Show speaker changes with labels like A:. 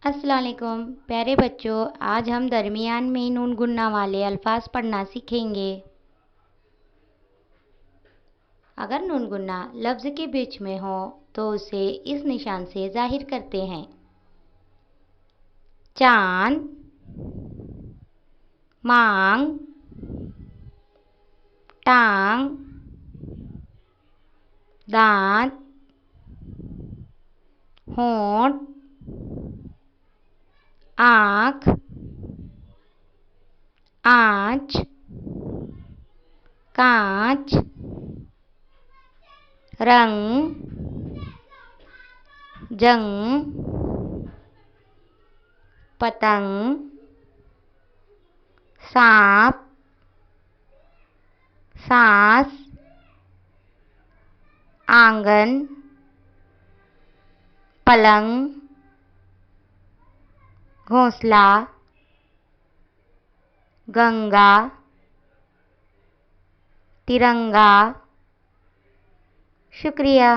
A: अस्सलाम वालेकुम प्यारे बच्चों। आज हम दरमियान में नून गुन्ना वाले अल्फाज पढ़ना सीखेंगे। अगर नून गुन्ना लफ्ज़ के बीच में हो तो उसे इस निशान से जाहिर करते हैं। चांद, मांग, टांग, दांत, होंठ, आँख, आँच, कांच, रंग, जंग, पतंग, सांप, सांस, आंगन, पलंग, घोंसला, गंगा, तिरंगा। शुक्रिया।